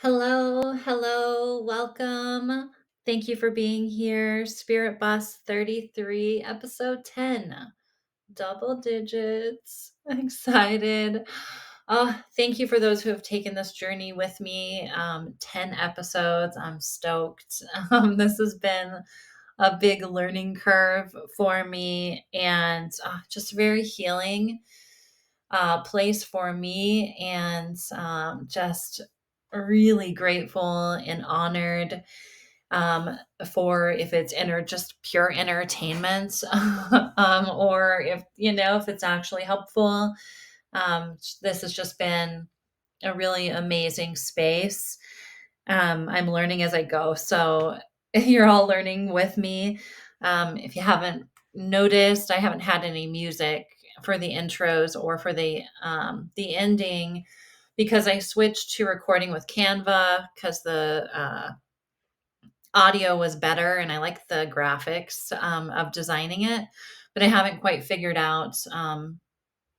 Hello, hello, welcome. Thank you for being here. Spirit Bus 33, episode 10. Double digits. Excited. Oh, thank you for those who have taken this journey with me. 10 episodes. I'm stoked. This has been a big learning curve for me and just very healing place for me, and just really grateful and honored um, for if it's just pure entertainment, or if it's actually helpful. This has just been a really amazing space. I'm learning as I go, so you're all learning with me. If you haven't noticed, I haven't had any music for the intros or for the ending because I switched to recording with Canva because the audio was better and I like the graphics of designing it, but I haven't quite figured out. I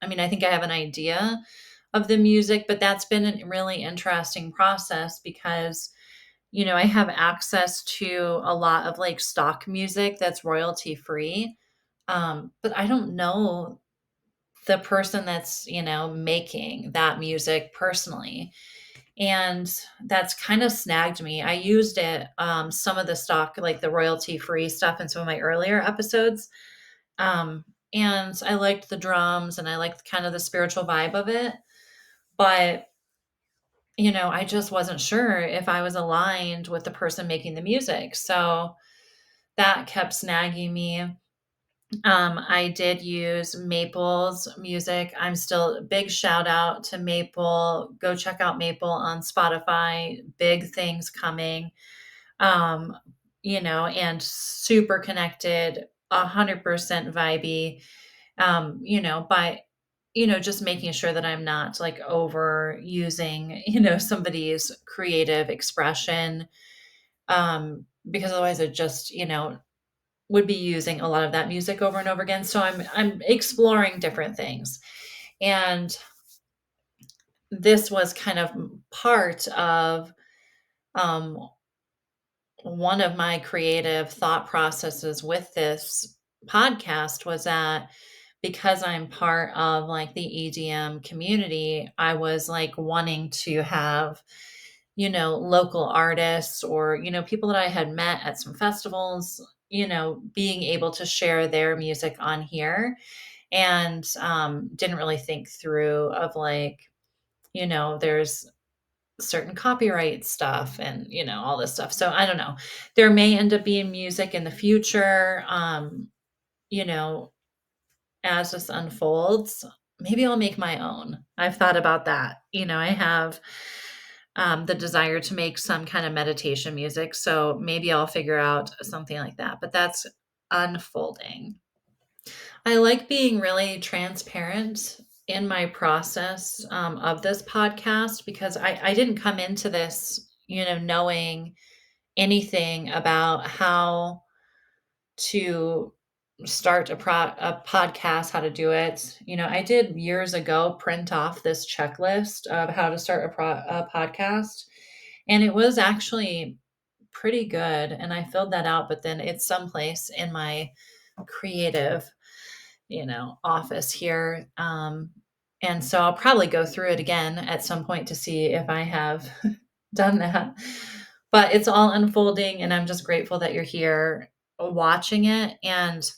think I have an idea of the music, but that's been a really interesting process because I have access to a lot of like stock music that's royalty free. But I don't know the person that's, making that music personally. And that's kind of snagged me. I used it, some of the stock, like the royalty free stuff in some of my earlier episodes. Um, and I liked the drums and I liked kind of the spiritual vibe of it. But I just wasn't sure if I was aligned with the person making the music. So that kept snagging me. I did use Maple's music. I'm still big shout out to Maple. Go check out Maple on Spotify. Big things coming. Um, and super connected, 100% vibey. By just making sure that I'm not like overusing, somebody's creative expression. Because otherwise it just, would be using a lot of that music over and over again. So I'm exploring different things. And this was kind of part of um, one of my creative thought processes with this podcast was that because I'm part of like the EDM community, I was like wanting to have, local artists or, people that I had met at some festivals, being able to share their music on here. And didn't really think through of like, there's certain copyright stuff and, all this stuff. So I don't know. There may end up being music in the future. You know, as this unfolds, maybe I'll make my own. I've thought about that. I have the desire to make some kind of meditation music. So maybe I'll figure out something like that. But that's unfolding. I like being really transparent in my process of this podcast because I didn't come into this, knowing anything about how to start a podcast, how to do it. I did years ago print off this checklist of how to start a podcast, and it was actually pretty good. And I filled that out, but then it's someplace in my creative, office here. And so I'll probably go through it again at some point to see if I have done that. But it's all unfolding, and I'm just grateful that you're here watching it. And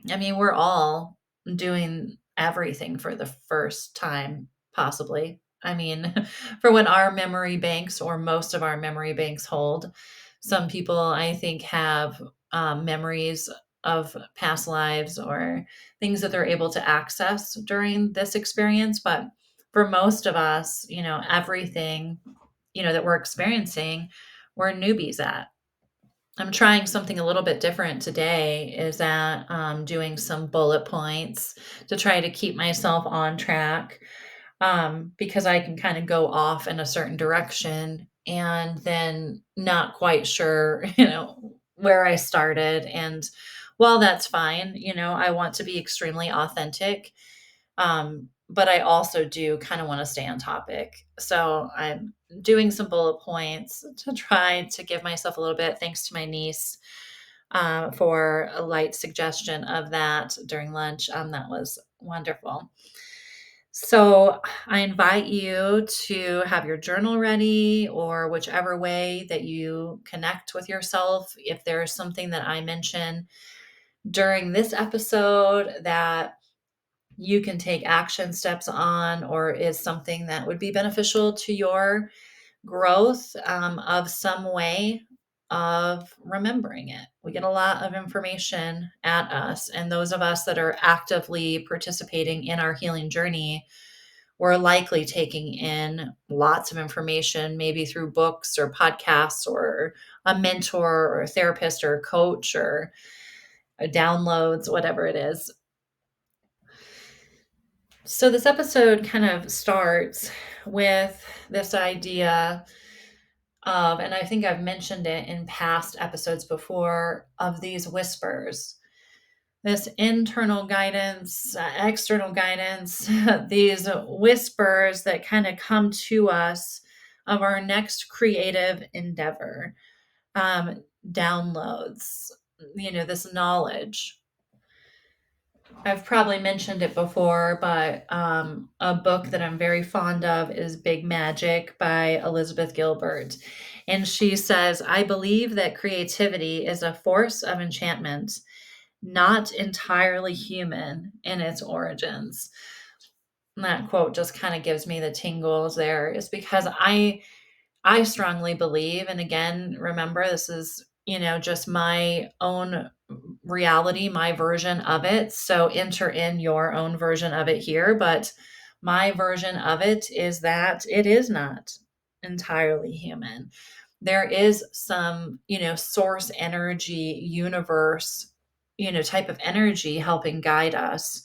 we're all doing everything for the first time, possibly. For what our memory banks or most of our memory banks hold. Some people, I think, have memories of past lives or things that they're able to access during this experience. But for most of us, everything, that we're experiencing, we're newbies at. I'm trying something a little bit different today is that doing some bullet points to try to keep myself on track, because I can kind of go off in a certain direction and then not quite sure, where I started. And while that's fine, I want to be extremely authentic. but I also do kind of want to stay on topic. So I'm doing some bullet points to try to give myself a little bit, thanks to my niece for a light suggestion of that during lunch. That was wonderful. So I invite you to have your journal ready or whichever way that you connect with yourself. If there's something that I mention during this episode that you can take action steps on, or is something that would be beneficial to your growth of some way of remembering it. We get a lot of information at us, and those of us that are actively participating in our healing journey, we're likely taking in lots of information, maybe through books or podcasts or a mentor or a therapist or a coach or downloads, whatever it is. So, this episode kind of starts with this idea of, and I think I've mentioned it in past episodes before, of these whispers, this internal guidance, external guidance, these whispers that kind of come to us of our next creative endeavor, downloads, this knowledge. I've probably mentioned it before, but a book that I'm very fond of is Big Magic by Elizabeth Gilbert. And she says, I believe that creativity is a force of enchantment, not entirely human in its origins. And that quote just kind of gives me the tingles there, is because I strongly believe, and again, remember, this is, just my own reality, my version of it. So enter in your own version of it here. But my version of it is that it is not entirely human. There is some, source energy, universe, type of energy helping guide us.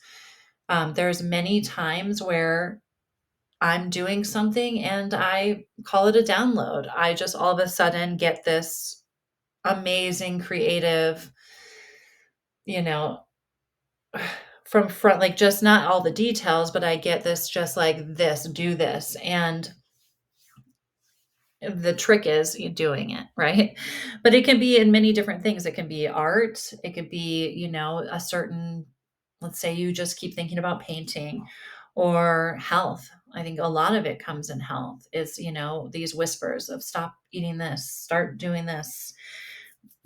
There's many times where I'm doing something and I call it a download. I just all of a sudden get this amazing creative, you know, from front, like just not all the details, but I get this just like this, do this. And the trick is you doing it, right? But it can be in many different things. It can be art, it could be, a certain, let's say you just keep thinking about painting or health. I think a lot of it comes in health is, these whispers of stop eating this, start doing this.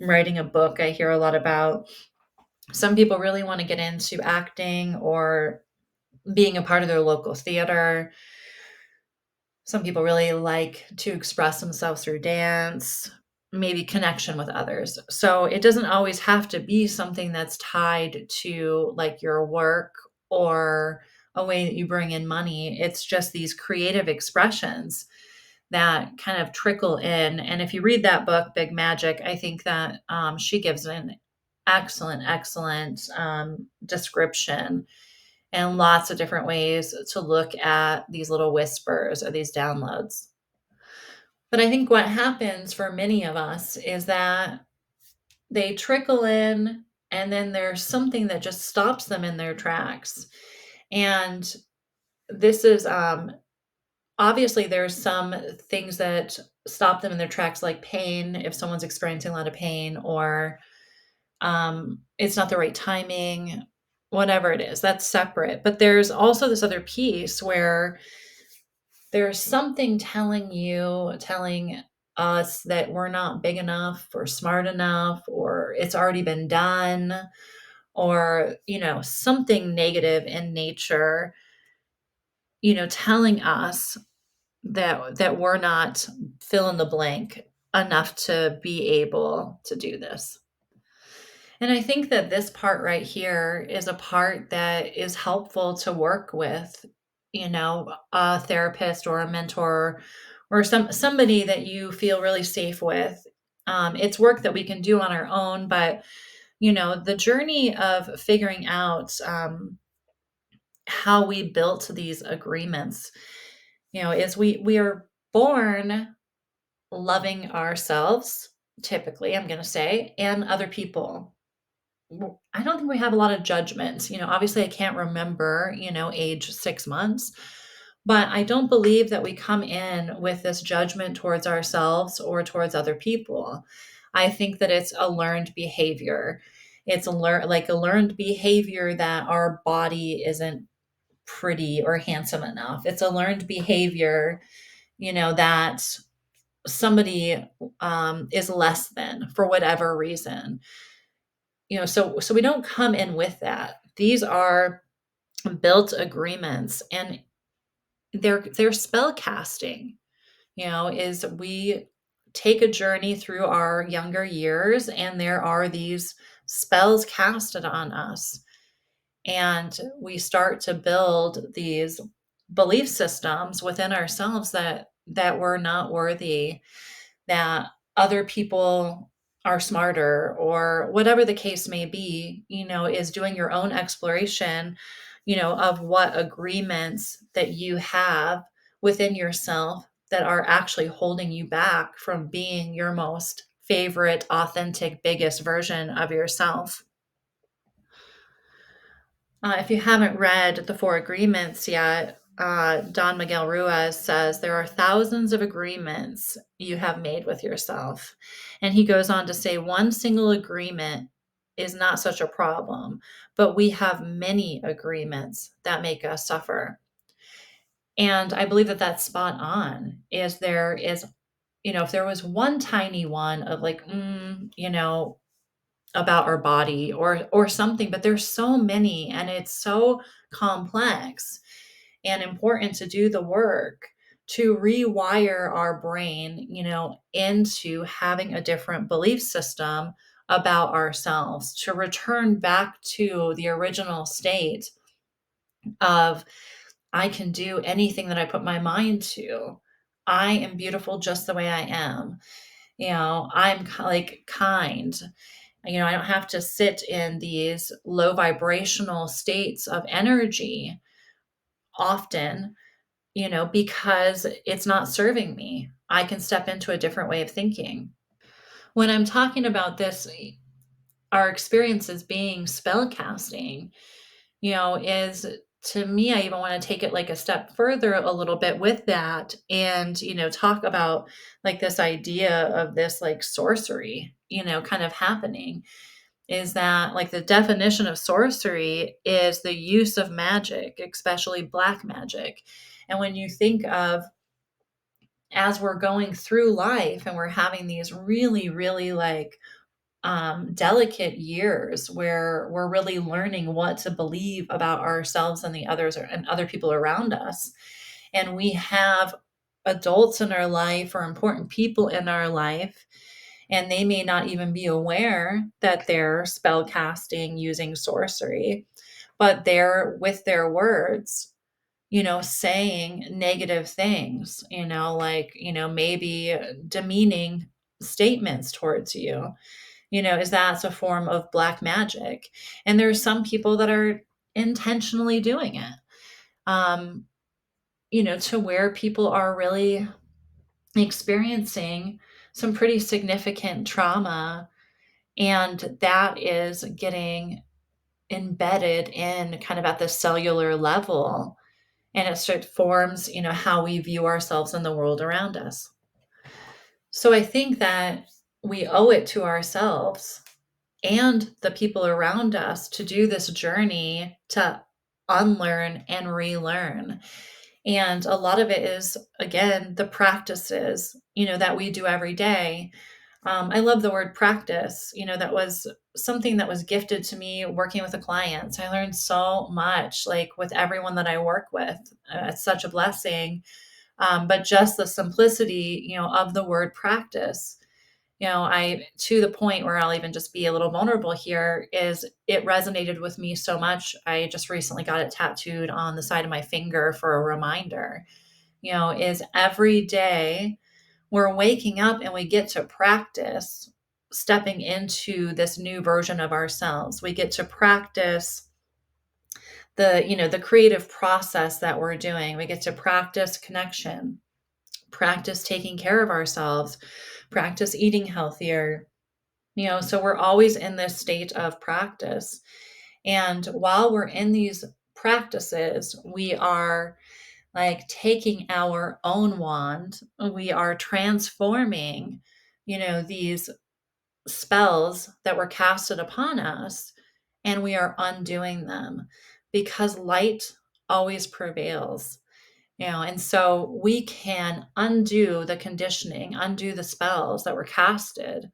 Writing a book, I hear a lot about. Some people really want to get into acting or being a part of their local theater. Some people really like to express themselves through dance, maybe connection with others. So it doesn't always have to be something that's tied to like your work or a way that you bring in money. It's just these creative expressions that kind of trickle in. And if you read that book, Big Magic, I think that she gives an excellent description and lots of different ways to look at these little whispers or these downloads. But I think what happens for many of us is that they trickle in and then there's something that just stops them in their tracks. And this is obviously there's some things that stop them in their tracks, like pain, if someone's experiencing a lot of pain, or it's not the right timing, whatever it is, that's separate. But there's also this other piece where there's something telling us that we're not big enough or smart enough, or it's already been done, or, something negative in nature, telling us that we're not fill in the blank enough to be able to do this. And I think that this part right here is a part that is helpful to work with, a therapist or a mentor or somebody that you feel really safe with. It's work that we can do on our own, but the journey of figuring out how we built these agreements, is we are born loving ourselves, typically, I'm going to say, and other people. I don't think we have a lot of judgments. Obviously, I can't remember, age 6 months, but I don't believe that we come in with this judgment towards ourselves or towards other people. I think that it's a learned behavior. It's like a learned behavior that our body isn't pretty or handsome enough. It's a learned behavior, that somebody is less than for whatever reason. So we don't come in with that. These are built agreements, and they're spell casting. Is we take a journey through our younger years, and there are these spells casted on us, and we start to build these belief systems within ourselves that we're not worthy, that other people are smarter, or whatever the case may be. Is doing your own exploration, of what agreements that you have within yourself that are actually holding you back from being your most favorite, authentic, biggest version of yourself. If you haven't read The Four Agreements yet, Don Miguel Ruiz says there are thousands of agreements you have made with yourself. And he goes on to say one single agreement is not such a problem, but we have many agreements that make us suffer. And I believe that that's spot on. If there was one tiny one of like, about our body or something, but there's so many, and it's so complex and important to do the work to rewire our brain, into having a different belief system about ourselves, to return back to the original state of I can do anything that I put my mind to. I am beautiful just the way I am. I'm like kind. I don't have to sit in these low vibrational states of energy often, because it's not serving me. I can step into a different way of thinking. When I'm talking about this, our experiences being spell casting, is to me, I even want to take it like a step further a little bit with that and, talk about like this idea of this like sorcery, kind of happening. Is that like the definition of sorcery is the use of magic, especially black magic. And when you think of, as we're going through life and we're having these really, really like delicate years where we're really learning what to believe about ourselves and the others and other people around us. And we have adults in our life or important people in our life, and they may not even be aware that they're spell casting using sorcery, but they're with their words, saying negative things, like, maybe demeaning statements towards you, is that's a form of black magic. And there's some people that are intentionally doing it, um, to where people are really experiencing some pretty significant trauma, and that is getting embedded in kind of at the cellular level, and it sort of forms, how we view ourselves in the world around us. So I think that we owe it to ourselves and the people around us to do this journey to unlearn and relearn. And a lot of it is, again, the practices, that we do every day. I love the word practice. That was something that was gifted to me working with the clients. I learned so much, like with everyone that I work with. It's such a blessing. But just the simplicity, of the word practice. I, to the point where I'll even just be a little vulnerable here, is it resonated with me so much. I just recently got it tattooed on the side of my finger for a reminder, is every day we're waking up and we get to practice stepping into this new version of ourselves. We get to practice the creative process that we're doing. We get to practice connection, practice taking care of ourselves, practice eating healthier, So we're always in this state of practice. And while we're in these practices, we are like taking our own wand, we are transforming, these spells that were casted upon us, and we are undoing them because light always prevails. And so we can undo the conditioning, undo the spells that were casted,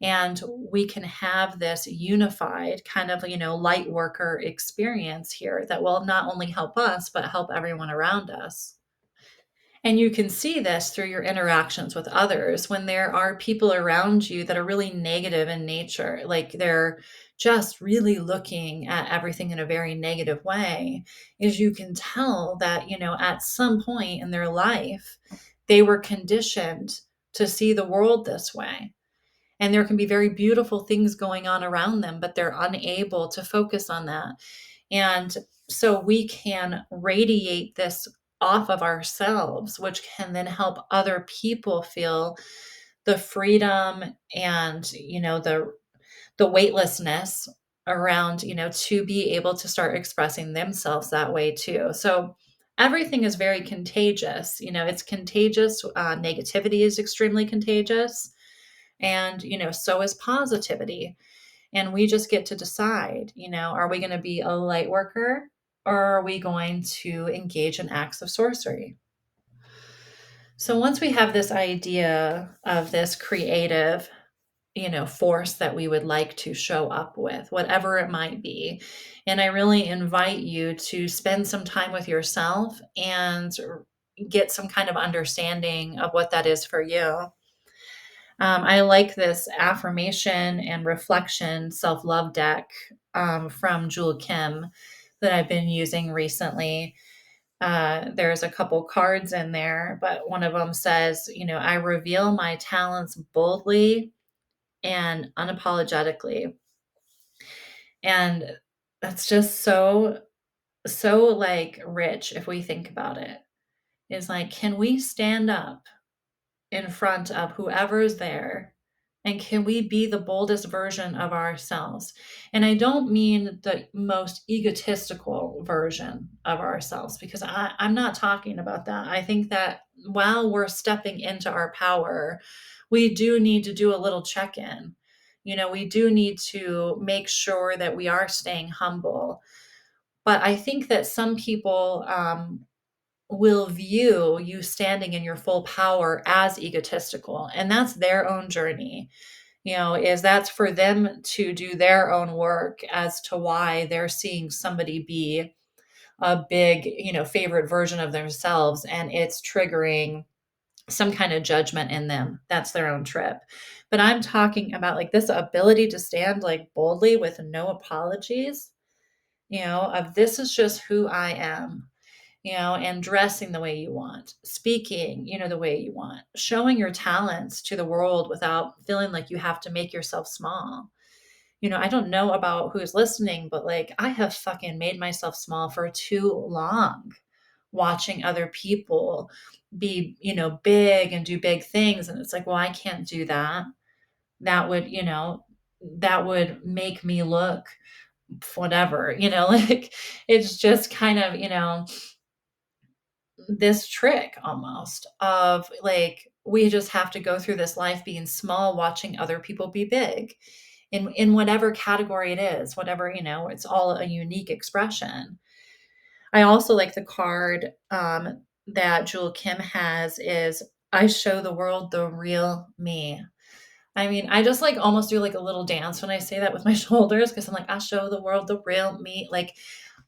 and we can have this unified kind of, light worker experience here that will not only help us, but help everyone around us. And you can see this through your interactions with others when there are people around you that are really negative in nature, like they're just really looking at everything in a very negative way, is you can tell that, at some point in their life, they were conditioned to see the world this way. And there can be very beautiful things going on around them, but they're unable to focus on that. And so we can radiate this off of ourselves, which can then help other people feel the freedom and, the weightlessness around, to be able to start expressing themselves that way too. So everything is very contagious. It's contagious. Negativity is extremely contagious. And, so is positivity. And we just get to decide, are we going to be a light worker, or are we going to engage in acts of sorcery? So once we have this idea of this creative, force that we would like to show up with, whatever it might be, and I really invite you to spend some time with yourself and get some kind of understanding of what that is for you. I like this affirmation and reflection self love deck from Jewel Kim that I've been using recently. There's a couple cards in there, but one of them says, I reveal my talents boldly and unapologetically. And that's just so like rich if we think about it. Is like, can we stand up in front of whoever's there, and can we be the boldest version of ourselves? And I don't mean the most egotistical version of ourselves, because I'm not talking about that. I think that while we're stepping into our power, we do need to do a little check-in. We do need to make sure that we are staying humble. But I think that some people will view you standing in your full power as egotistical, and that's their own journey. Is that's for them to do their own work as to why they're seeing somebody be a big, favorite version of themselves, and it's triggering some kind of judgment in them. That's their own trip. But I'm talking about like this ability to stand like boldly with no apologies, of this is just who I am, and dressing the way you want, speaking, the way you want, showing your talents to the world without feeling like you have to make yourself small. I don't know about who's listening, but like I have fucking made myself small for too long, watching other people be, big and do big things. And it's like, well, I can't do that. That would, that would make me look whatever, like it's just kind of, this trick almost of like we just have to go through this life being small, watching other people be big in whatever category it is, whatever, it's all a unique expression. I also like the card that Jewel Kim has is I show the world the real me. I mean, I just like almost do like a little dance when I say that with my shoulders, because I'm like, I show the world the real me. Like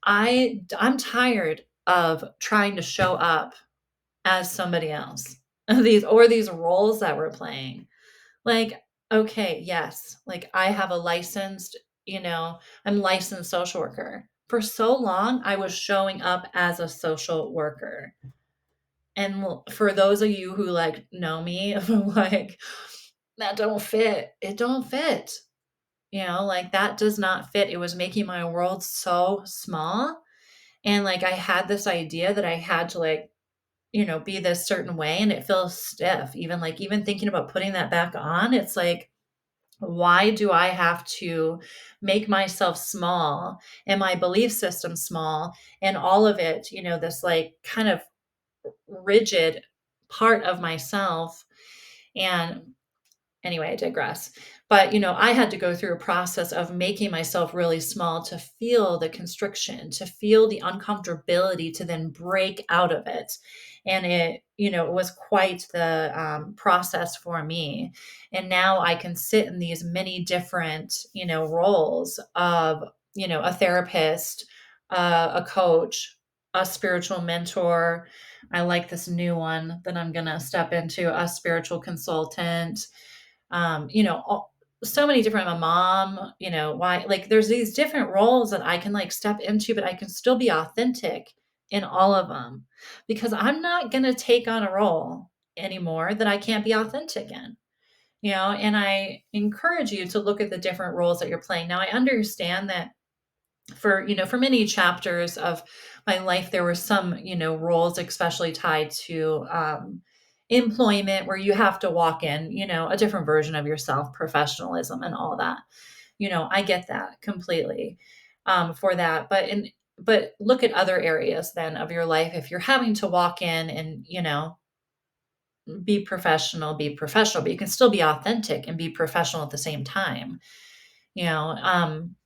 I'm tired of trying to show up as somebody else. These roles that we're playing. Like, okay, yes, like I have a licensed, I'm licensed social worker. For so long, I was showing up as a social worker. And for those of you who like know me, like that don't fit. It don't fit. Like that does not fit. It was making my world so small. And like I had this idea that I had to like be this certain way, and it feels stiff. Even thinking about putting that back on, it's like Why do I have to make myself small and my belief system small and all of it, this like kind of rigid part of myself? And anyway, I digress. But, I had to go through a process of making myself really small to feel the constriction, to feel the uncomfortability, to then break out of it. And it was quite the process for me. And now I can sit in these many different, roles of, a therapist, a coach, a spiritual mentor. I like this new one that I'm going to step into, a spiritual consultant, so many different, a mom, why, like, there's these different roles that I can like step into, but I can still be authentic in all of them because I'm not going to take on a role anymore that I can't be authentic in. And I encourage you to look at the different roles that you're playing. Now, I understand that for many chapters of my life there were some roles especially tied to employment where you have to walk in a different version of yourself, professionalism and all that. I get that completely for that, but look at other areas then of your life. If you're having to walk in and be professional, but you can still be authentic and be professional at the same time. you know um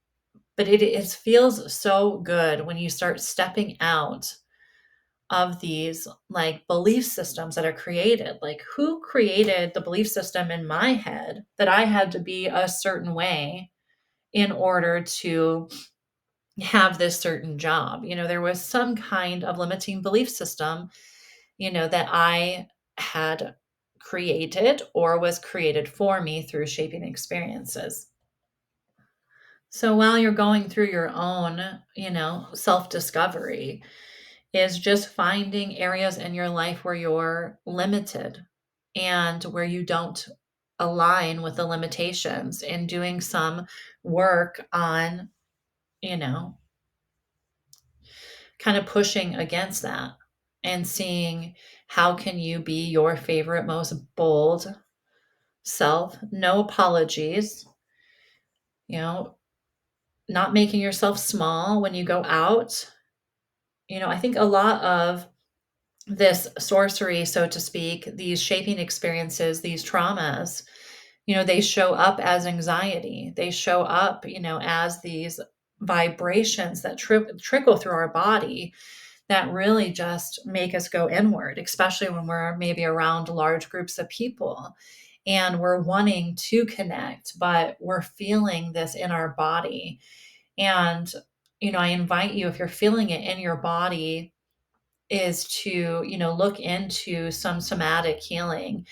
but it feels so good when you start stepping out of these, like, belief systems that are created. Like, who created the belief system in my head that I had to be a certain way in order to have this certain job? There was some kind of limiting belief system, that I had created or was created for me through shaping experiences. So while you're going through your own, self discovery, is just finding areas in your life where you're limited and where you don't align with the limitations and doing some work on, you know, kind of pushing against that and seeing how can you be your favorite, most bold self, no apologies, you know, not making yourself small when you go out. I think a lot of this sorcery, so to speak, these shaping experiences, these traumas, they show up as anxiety. They show up, as these vibrations that trickle through our body that really just make us go inward, especially when we're maybe around large groups of people and we're wanting to connect, but we're feeling this in our body. And, I invite you, if you're feeling it in your body, is to, look into some somatic healing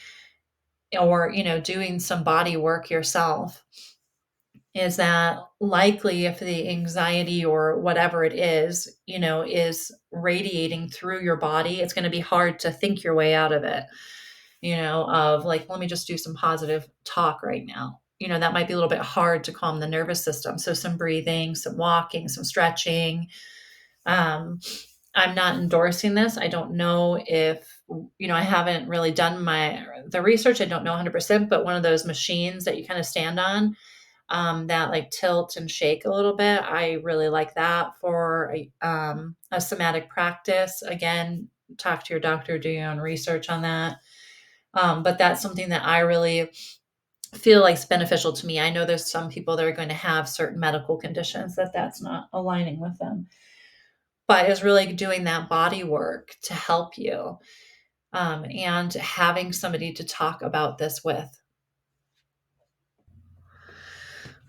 or, doing some body work yourself. Is that likely if the anxiety or whatever it is radiating through your body, it's going to be hard to think your way out of it, of like, let me just do some positive talk right now. That might be a little bit hard to calm the nervous system. So some breathing, some walking, some stretching. Um, I'm not endorsing this. I don't know if, I haven't really done the research. I don't know 100%, but one of those machines that you kind of stand on, that like tilt and shake a little bit. I really like that for a somatic practice. Again, talk to your doctor, do your own research on that. But that's something that I really feel like is beneficial to me. I know there's some people that are going to have certain medical conditions that's not aligning with them, but is really doing that body work to help you, and having somebody to talk about this with.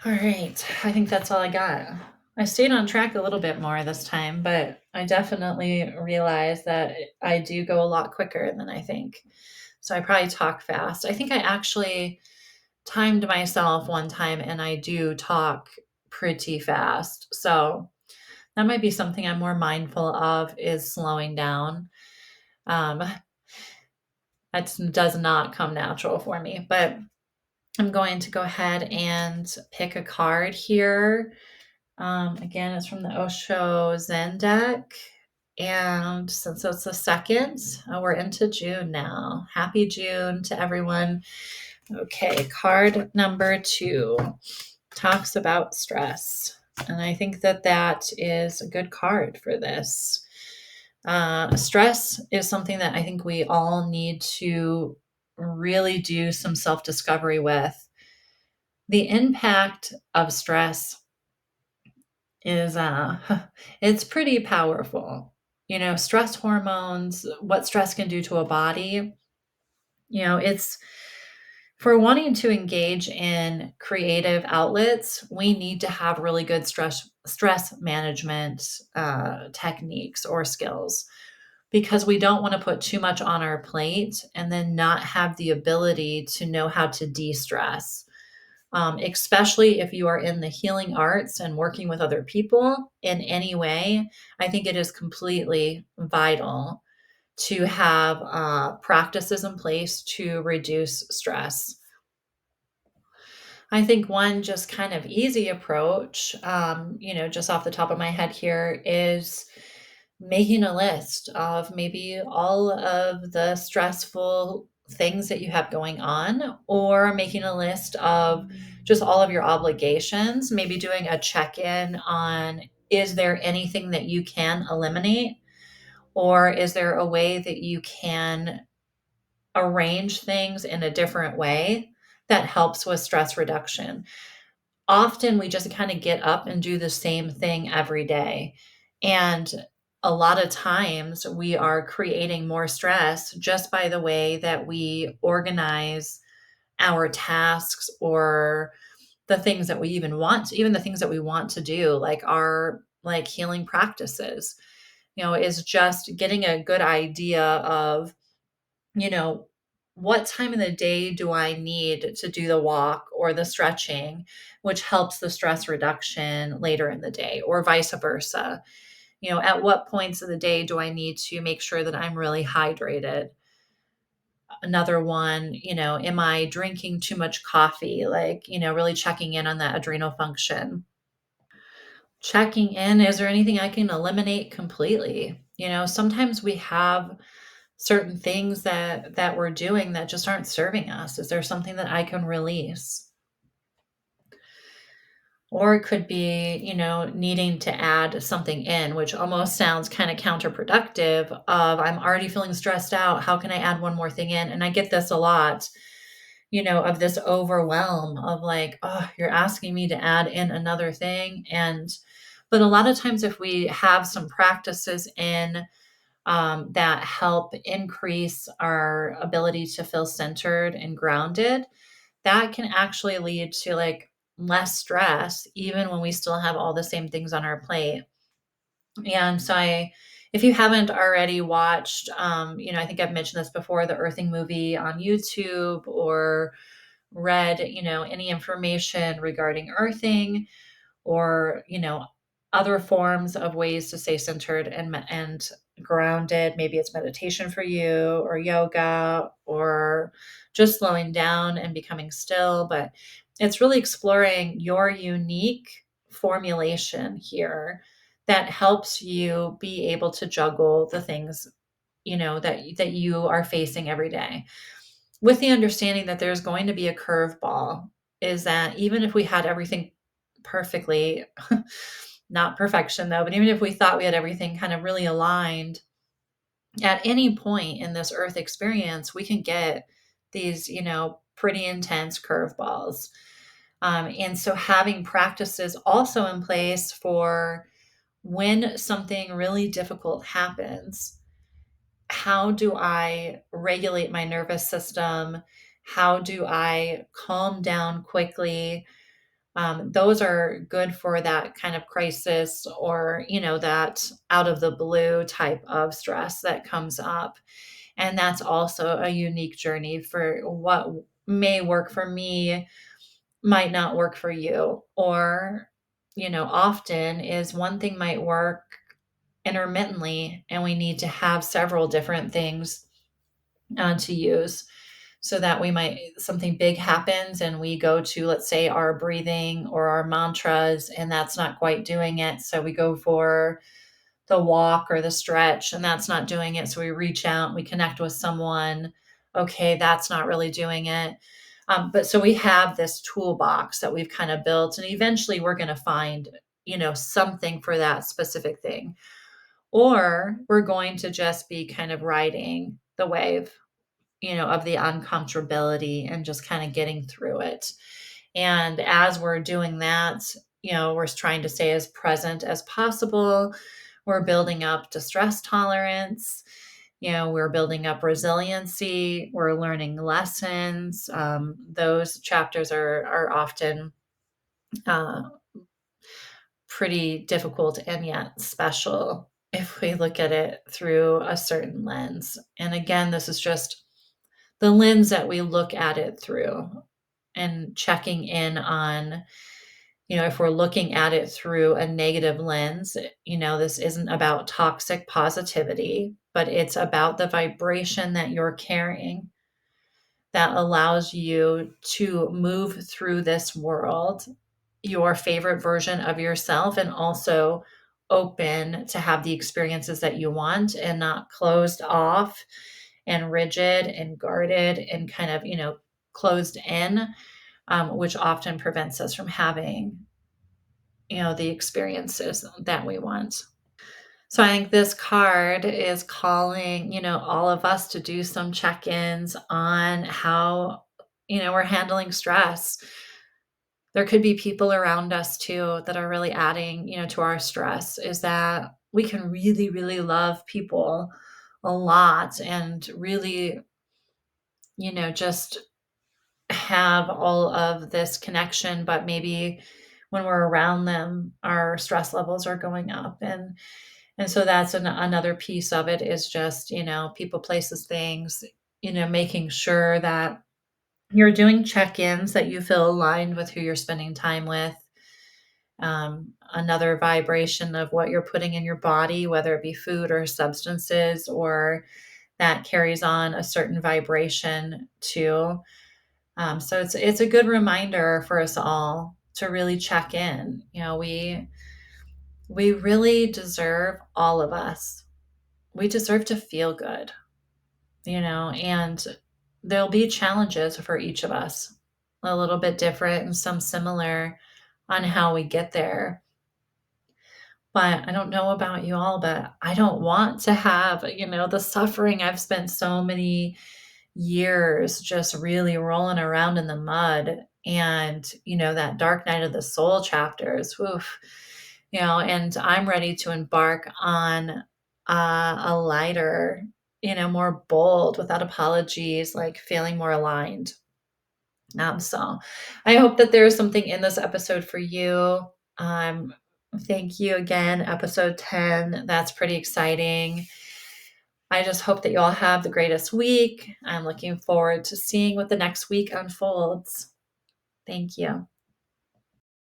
All right. I think that's all I got. I stayed on track a little bit more this time, but I definitely realized that I do go a lot quicker than I think. So I probably talk fast. I think I actually timed myself one time and I do talk pretty fast. So that might be something I'm more mindful of, is slowing down. Um, that does not come natural for me, but I'm going to go ahead and pick a card here. Again, it's from the Osho Zen deck. And since it's the second, we're into June now. Happy June to everyone. Okay, card number 2 talks about stress. And I think that that is a good card for this. Stress is something that I think we all need to really do some self discovery with. The impact of stress is it's pretty powerful. Stress hormones, what stress can do to a body, it's for wanting to engage in creative outlets, we need to have really good stress management techniques or skills because we don't want to put too much on our plate and then not have the ability to know how to de-stress. Especially if you are in the healing arts and working with other people in any way, I think it is completely vital to have practices in place to reduce stress. I think one just kind of easy approach, just off the top of my head here, is making a list of maybe all of the stressful things that you have going on, or making a list of just all of your obligations, maybe doing a check in on is there anything that you can eliminate, or is there a way that you can arrange things in a different way that helps with stress reduction. Often we just kind of get up and do the same thing every day. And a lot of times we are creating more stress just by the way that we organize our tasks or the things that we even the things that we want to do, like our like healing practices, is just getting a good idea of you know, what time of the day do I need to do the walk or the stretching, which helps the stress reduction later in the day, or vice versa? At what points of the day do I need to make sure that I'm really hydrated? Another one, am I drinking too much coffee? Like, really checking in on that adrenal function. Checking in, is there anything I can eliminate completely? Sometimes we have certain things that we're doing that just aren't serving us. Is there something that I can release? Or it could be, needing to add something in, which almost sounds kind of counterproductive of I'm already feeling stressed out. How can I add one more thing in? And I get this a lot, of this overwhelm of like, oh, you're asking me to add in another thing. But a lot of times if we have some practices in that help increase our ability to feel centered and grounded, that can actually lead to like less stress, even when we still have all the same things on our plate. And so if you haven't already watched, I think I've mentioned this before, the Earthing movie on YouTube, or read, any information regarding earthing, or other forms of ways to stay centered and grounded. Maybe it's meditation for you, or yoga, or just slowing down and becoming still, but it's really exploring your unique formulation here that helps you be able to juggle the things that you are facing every day, with the understanding that there's going to be a curveball. Is that even if we had everything perfectly, not perfection though, but even if we thought we had everything kind of really aligned, at any point in this earth experience, we can get these, pretty intense curveballs. And so having practices also in place for when something really difficult happens, how do I regulate my nervous system? How do I calm down quickly? Those are good for that kind of crisis, or, that out of the blue type of stress that comes up. And that's also a unique journey for what may work for me, might not work for you. Or, often is one thing might work intermittently, and we need to have several different things to use, so that we might something big happens and we go to, let's say, our breathing or our mantras, and that's not quite doing it, so we go for the walk or the stretch, and that's not doing it, so we reach out, we connect with someone. Okay, that's not really doing it. But so we have this toolbox that we've kind of built, and eventually we're going to find, something for that specific thing. Or we're going to just be kind of riding the wave, of the uncomfortability and just kind of getting through it. And as we're doing that, we're trying to stay as present as possible. We're building up distress tolerance. We're building up resiliency. We're learning lessons. Those chapters are often uh, pretty difficult and yet special if we look at it through a certain lens. And again, this is just the lens that we look at it through, and checking in on, if we're looking at it through a negative lens, this isn't about toxic positivity, but it's about the vibration that you're carrying that allows you to move through this world, your favorite version of yourself, and also open to have the experiences that you want and not closed off and rigid and guarded and kind of, closed in, which often prevents us from having, the experiences that we want. So I think this card is calling, all of us to do some check-ins on how, we're handling stress. There could be people around us too that are really adding, to our stress, is that we can really, really love people a lot and really, just have all of this connection, but maybe when we're around them, our stress levels are going up. And so that's another piece of it, is just, people, places, things, making sure that you're doing check-ins, that you feel aligned with who you're spending time with. Another vibration of what you're putting in your body, whether it be food or substances, or that carries on a certain vibration too. So it's a good reminder for us all to really check in. We really deserve, all of us. We deserve to feel good, and there'll be challenges for each of us, a little bit different and some similar on how we get there. But I don't know about you all, but I don't want to have, the suffering. I've spent so many years just really rolling around in the mud, and, that dark night of the soul chapters. Oof, and I'm ready to embark on a lighter, more bold, without apologies, like feeling more aligned. So I hope that there's something in this episode for you. Um, Thank you again, episode 10. That's pretty exciting. I just hope that you all have the greatest week. I'm looking forward to seeing what the next week unfolds. Thank you.